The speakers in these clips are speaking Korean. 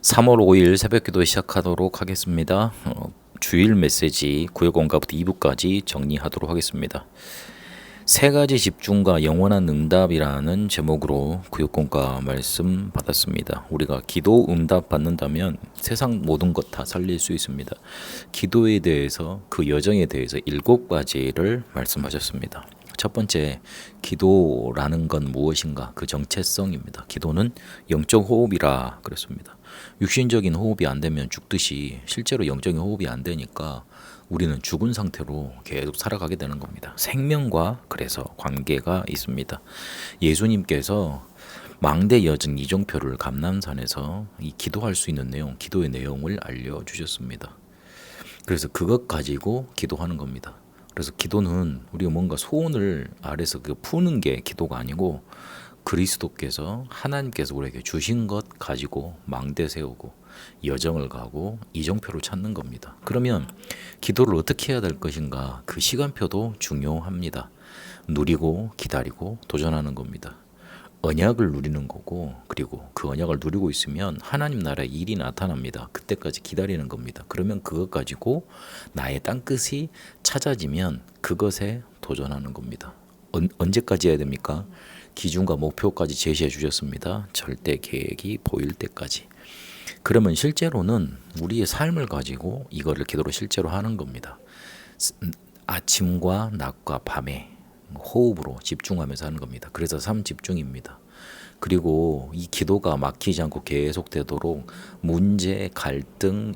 3월 5일 새벽기도 시작하도록 하겠습니다. 주일 메시지 구역 원가부터 2부까지 정리하도록 하겠습니다. 세 가지 집중과 영원한 응답이라는 제목으로 구역공과 말씀 받았습니다. 우리가 기도 응답 받는다면 세상 모든 것 다 살릴 수 있습니다. 기도에 대해서 그 여정에 대해서 7가지를 말씀하셨습니다. 첫 번째, 기도라는 건 무엇인가? 그 정체성입니다. 기도는 영적 호흡이라 그랬습니다. 육신적인 호흡이 안 되면 죽듯이 실제로 영적인 호흡이 안 되니까 우리는 죽은 상태로 계속 살아가게 되는 겁니다. 생명과 그래서 관계가 있습니다. 예수님께서 망대 여정 이정표를 감람산에서 이 기도할 수 있는 내용, 기도의 내용을 알려주셨습니다. 그래서 그것 가지고 기도하는 겁니다. 그래서 기도는 우리가 뭔가 소원을 아래서 푸는 게 기도가 아니고 그리스도께서 하나님께서 우리에게 주신 것 가지고 망대 세우고 여정을 가고 이정표를 찾는 겁니다. 그러면 기도를 어떻게 해야 될 것인가? 그 시간표도 중요합니다. 누리고 기다리고 도전하는 겁니다. 언약을 누리는 거고, 그리고 그 언약을 누리고 있으면 하나님 나라의 일이 나타납니다. 그때까지 기다리는 겁니다. 그러면 그것 가지고 나의 땅끝이 찾아지면 그것에 도전하는 겁니다. 언제까지 해야 됩니까? 기준과 목표까지 제시해 주셨습니다. 절대 계획이 보일 때까지. 그러면 실제로는 우리의 삶을 가지고 이거를 기도로 실제로 하는 겁니다. 아침과 낮과 밤에 호흡으로 집중하면서 하는 겁니다. 그래서 3집중입니다. 그리고 이 기도가 막히지 않고 계속되도록 문제, 갈등,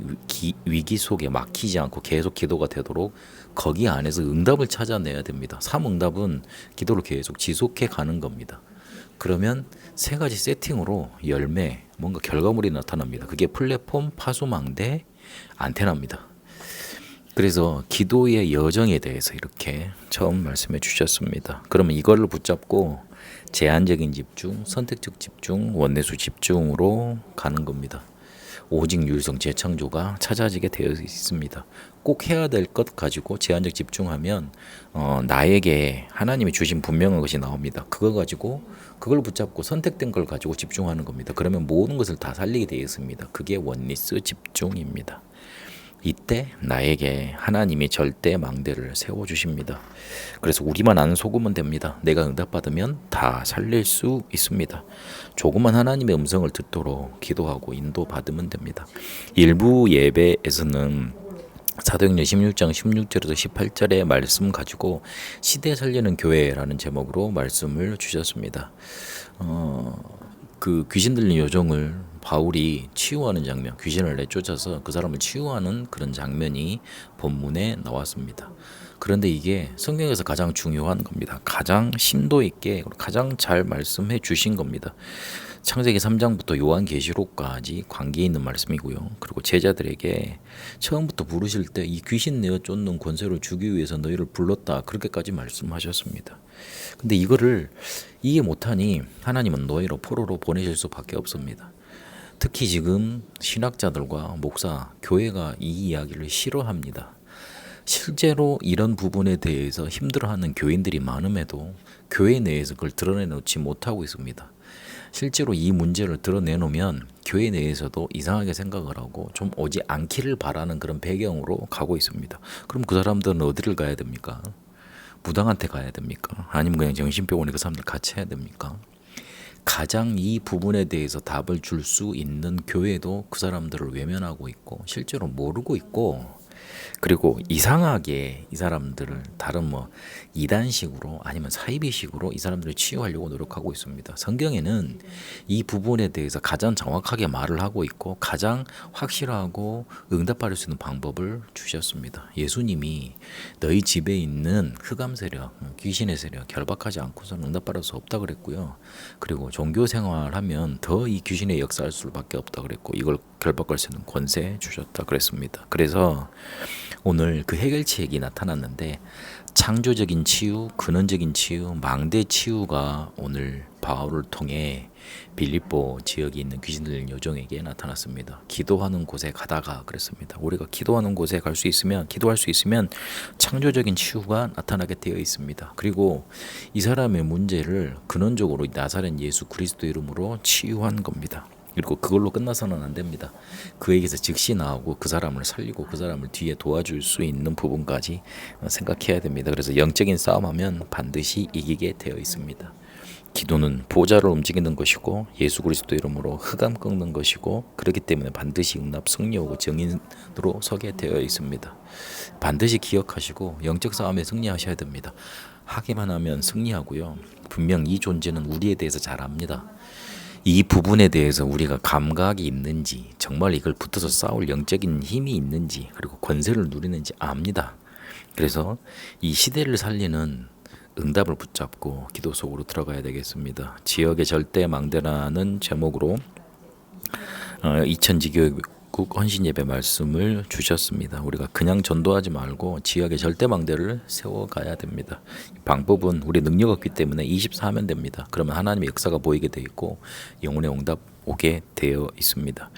위기 속에 막히지 않고 계속 기도가 되도록 거기 안에서 응답을 찾아내야 됩니다. 3응답은 기도를 계속 지속해 가는 겁니다. 그러면 세 가지 세팅으로 열매, 뭔가 결과물이 나타납니다. 그게 플랫폼, 파수망대, 안테나입니다. 그래서 기도의 여정에 대해서 이렇게 처음 말씀해 주셨습니다. 그러면 이거를 붙잡고 제한적인 집중, 선택적 집중, 원내수 집중으로 가는 겁니다. 오직 유일성 재창조가 찾아지게 되어 있습니다. 꼭 해야 될 것 가지고 제한적 집중하면 나에게 하나님이 주신 분명한 것이 나옵니다. 그거 가지고 그걸 붙잡고 선택된 걸 가지고 집중하는 겁니다. 그러면 모든 것을 다 살리게 되어 있습니다. 그게 원리스 집중입니다. 이때 나에게 하나님이 절대 망대를 세워주십니다. 그래서 우리만 아는 소금은 됩니다. 내가 응답받으면 다 살릴 수 있습니다. 조그만 하나님의 음성을 듣도록 기도하고 인도받으면 됩니다. 일부 예배에서는 사도행전 16장 16절에서 18절의 말씀 가지고 시대 살리는 교회라는 제목으로 말씀을 주셨습니다. 그 귀신 들린 요정을 바울이 치유하는 장면, 귀신을 내쫓아서 그 사람을 치유하는 그런 장면이 본문에 나왔습니다. 그런데 이게 성경에서 가장 중요한 겁니다. 가장 심도 있게 가장 잘 말씀해 주신 겁니다. 창세기 3장부터 요한계시록까지 관계 있는 말씀이고요. 그리고 제자들에게 처음부터 부르실 때 이 귀신 내어 쫓는 권세를 주기 위해서 너희를 불렀다. 그렇게까지 말씀하셨습니다. 근데 이거를 이해 못하니 하나님은 너희를 포로로 보내실 수밖에 없습니다. 특히 지금 신학자들과 목사, 교회가 이 이야기를 싫어합니다. 실제로 이런 부분에 대해서 힘들어하는 교인들이 많음에도 교회 내에서 그걸 드러내놓지 못하고 있습니다. 실제로 이 문제를 드러내놓으면 교회 내에서도 이상하게 생각을 하고 좀 오지 않기를 바라는 그런 배경으로 가고 있습니다. 그럼 그 사람들은 어디를 가야 됩니까? 무당한테 가야 됩니까? 아니면 그냥 정신병원에 그 사람들 같이 해야 됩니까? 가장 이 부분에 대해서 답을 줄 수 있는 교회도 그 사람들을 외면하고 있고 실제로 모르고 있고, 그리고 이상하게 이 사람들을 다른 이단식으로 아니면 사이비식으로 이 사람들을 치유하려고 노력하고 있습니다. 성경에는 이 부분에 대해서 가장 정확하게 말을 하고 있고 가장 확실하고 응답받을 수 있는 방법을 주셨습니다. 예수님이 너희 집에 있는 흑암 세력, 귀신의 세력 결박하지 않고서는 응답받을 수 없다 그랬고요. 그리고 종교 생활하면 더 이 귀신의 역사할 수밖에 없다 그랬고 이걸 결박할 수 있는 권세 주셨다 그랬습니다. 그래서 오늘 그 해결책이 나타났는데 창조적인 치유, 근원적인 치유, 망대 치유가 오늘 바울을 통해 빌립보 지역에 있는 귀신 들린 요정에게 나타났습니다. 기도하는 곳에 가다가 그랬습니다. 우리가 기도하는 곳에 갈 수 있으면, 기도할 수 있으면 창조적인 치유가 나타나게 되어 있습니다. 그리고 이 사람의 문제를 근원적으로 나사렛 예수 그리스도 이름으로 치유한 겁니다. 그리고 그걸로 끝나서는 안 됩니다. 그에게서 즉시 나오고 그 사람을 살리고 그 사람을 뒤에 도와줄 수 있는 부분까지 생각해야 됩니다. 그래서 영적인 싸움하면 반드시 이기게 되어 있습니다. 기도는 보좌를 움직이는 것이고 예수 그리스도 이름으로 흑암 꺾는 것이고, 그렇기 때문에 반드시 응답 승리하고 증인으로 서게 되어 있습니다. 반드시 기억하시고 영적 싸움에 승리하셔야 됩니다. 하기만 하면 승리하고요. 분명 이 존재는 우리에 대해서 잘 압니다. 이 부분에 대해서 우리가 감각이 있는지, 정말 이걸 붙어서 싸울 영적인 힘이 있는지, 그리고 권세를 누리는지 압니다. 그래서 이 시대를 살리는 응답을 붙잡고 기도 속으로 들어가야 되겠습니다. 지역의 절대 망대라는 제목으로 2000지교국 헌신예배 말씀을 주셨습니다. 우리가 그냥 전도하지 말고 지역의 절대 망대를 세워가야 됩니다. 방법은 우리 능력 없기 때문에 24하면 됩니다. 그러면 하나님의 역사가 보이게 돼 있고 영혼의 응답 오게 되어 있습니다.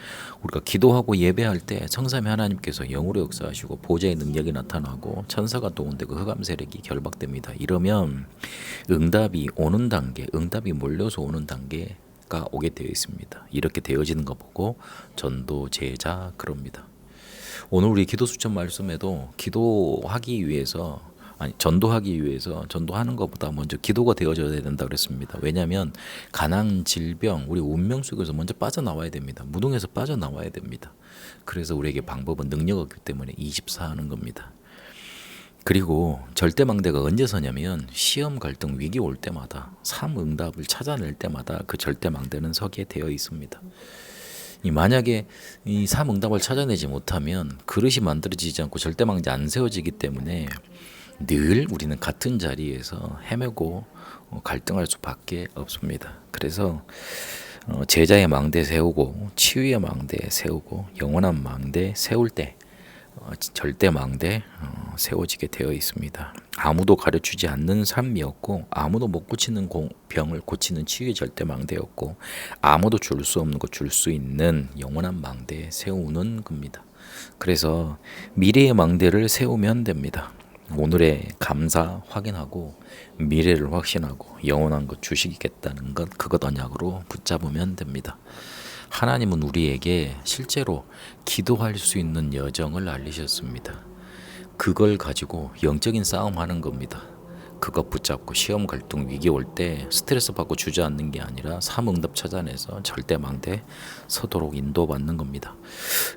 우리가 기도하고 예배할 때 성삼위 하나님께서 영으로 역사하시고 보좌의 능력이 나타나고 천사가 도운되고 흑암 세력이 결박됩니다. 이러면 응답이 오는 단계, 응답이 몰려서 오는 단계가 오게 되어 있습니다. 이렇게 되어지는 거 보고 전도 제자 그럽니다. 오늘 우리 기도 수천 말씀에도 기도하기 위해서, 전도하기 위해서 전도하는 것보다 먼저 기도가 되어져야 된다 그랬습니다. 왜냐하면 가난, 질병, 우리 운명 속에서 먼저 빠져나와야 됩니다. 무동에서 빠져나와야 됩니다. 그래서 우리에게 방법은 능력 없기 때문에 24하는 겁니다. 그리고 절대망대가 언제 서냐면 시험, 갈등, 위기 올 때마다 삶응답을 찾아낼 때마다 그 절대망대는 서게 되어 있습니다. 만약에 이 삶응답을 찾아내지 못하면 그릇이 만들어지지 않고 절대망대 안 세워지기 때문에 늘 우리는 같은 자리에서 헤매고 갈등할 수밖에 없습니다. 그래서 제자의 망대 세우고 치유의 망대 세우고 영원한 망대 세울 때 절대 망대 세워지게 되어 있습니다. 아무도 가르치지 않는 삶이었고 아무도 못 고치는 병을 고치는 치유의 절대 망대였고 아무도 줄 수 없는 것 줄 수 있는 영원한 망대 세우는 겁니다. 그래서 미래의 망대를 세우면 됩니다. 오늘의 감사 확인하고 미래를 확신하고 영원한 것 주시겠다는 것, 그것 언약으로 붙잡으면 됩니다. 하나님은 우리에게 실제로 기도할 수 있는 여정을 알리셨습니다. 그걸 가지고 영적인 싸움하는 겁니다. 그것 붙잡고 시험, 갈등, 위기 올 때 스트레스 받고 주저앉는 게 아니라 삶응답 찾아내서 절대망대 서도록 인도받는 겁니다.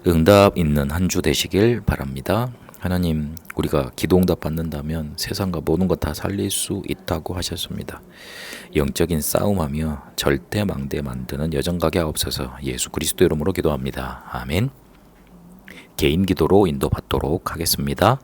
응답 있는 한 주 되시길 바랍니다. 하나님, 우리가 기도응답 받는다면 세상과 모든 것 다 살릴 수 있다고 하셨습니다. 영적인 싸움하며 절대망대 만드는 여정 가게 하옵소서. 예수 그리스도 이름으로 기도합니다. 아멘. 개인 기도로 인도받도록 하겠습니다.